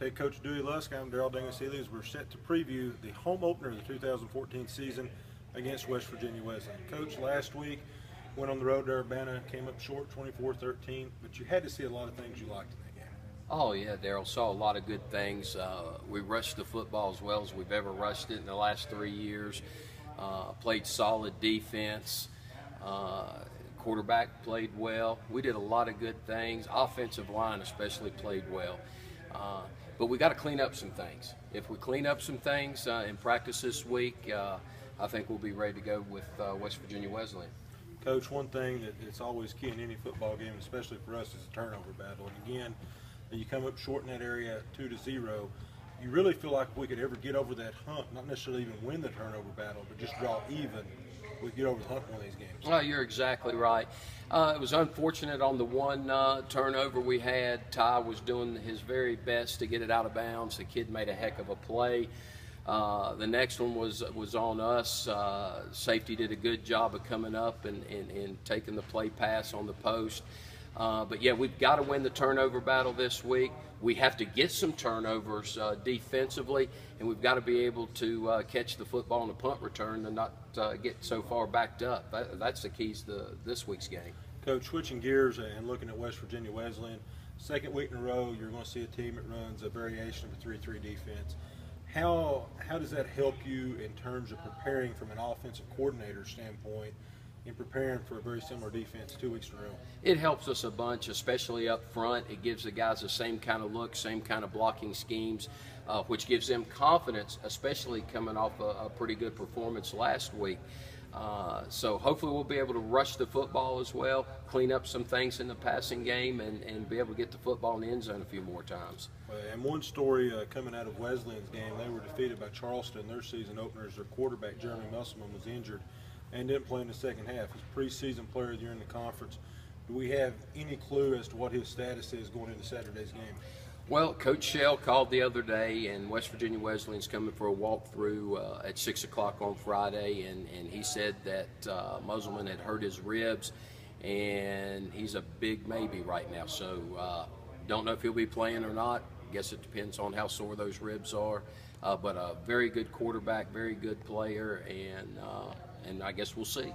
Head Coach Dewey Lusk, I'm Darrell Dingus-Healy. We're set to preview the home opener of the 2014 season against West Virginia Wesleyan. Coach, last week went on the road to Urbana, came up short 24-13, but you had to see a lot of things you liked in that game. Oh yeah, Darrell, saw a lot of good things. We rushed the football as well as we've ever rushed it in the last 3 years. Played solid defense. Quarterback played well. We did a lot of good things. Offensive line especially played well. But we got to clean up some things. If we clean up some things in practice this week, I think we'll be ready to go with West Virginia Wesleyan. Coach, one thing that's always key in any football game, especially for us, is a turnover battle. And again, you come up short in that area 2-0. You really feel like if we could ever get over that hump, not necessarily even win the turnover battle, but just draw even, we get over the hump in one of these games. Well, you're exactly right. It was unfortunate on the one turnover we had. Ty was doing his very best to get it out of bounds. The kid made a heck of a play. The next one was on us. Safety did a good job of coming up and taking the play pass on the post. But yeah, we've got to win the turnover battle this week. We have to get some turnovers defensively, and we've got to be able to catch the football on the punt return and not get so far backed up. That's the keys to this week's game. Coach, switching gears and looking at West Virginia Wesleyan, second week in a row, you're going to see a team that runs a variation of a 3-3 defense. How does that help you in terms of preparing from an offensive coordinator standpoint in preparing for a very similar defense 2 weeks in a row? It helps us a bunch, especially up front. It gives the guys the same kind of look, same kind of blocking schemes, which gives them confidence, especially coming off a pretty good performance last week. So hopefully we'll be able to rush the football as well, clean up some things in the passing game, and be able to get the football in the end zone a few more times. And one story coming out of Wesleyan's game, they were defeated by Charleston. Their season openers, their quarterback, Jeremy Musselman, was injured and didn't play in the second half. He's preseason player of the year in the conference. Do we have any clue as to what his status is going into Saturday's game? Well, Coach Shell called the other day, and West Virginia Wesleyan's coming for a walkthrough at 6 o'clock on Friday, and he said that Musselman had hurt his ribs, and he's a big maybe right now. So don't know if he'll be playing or not. Guess it depends on how sore those ribs are. But a very good quarterback, very good player, and I guess we'll see.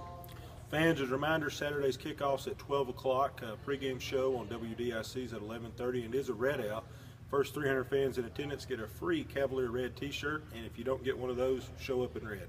Fans, as a reminder, Saturday's kickoffs at 12 o'clock. Pregame show on WDIC's at 11:30, and it is a red out. First 300 fans in attendance get a free Cavalier Red t-shirt, and if you don't get one of those, show up in red.